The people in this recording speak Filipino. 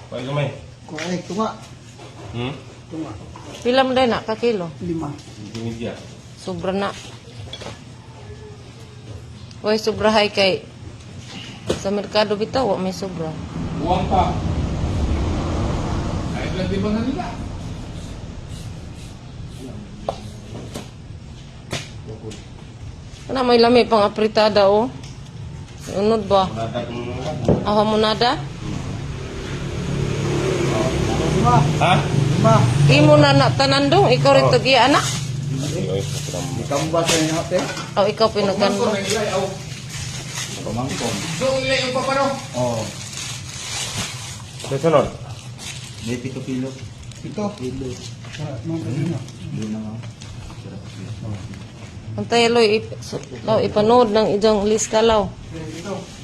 Pwede gamay. Kuhay, tunga. Tunga. Pila mo dahil na ka kilo? 5. Media. Sobra na. Uy, sobra hay kay sa merkado bitaw, may sobra. Buwang pa. Ay, lagi ba nga nila? Ano may lami pang apritada oh. Unod ba? Aha mo nada? Ha? 5. Imo na tanandong, ikaw rin to giya anak? Ikaw ba sa inyo, ate? O ikaw pinagkandong. Pamangkong. Doon nila yung papano. Oo. Sunod. May 7 kilo. 7 kilo. Mga kanina. Hindi na nga. Antay loy ipanood ng ijong lista law. Ito.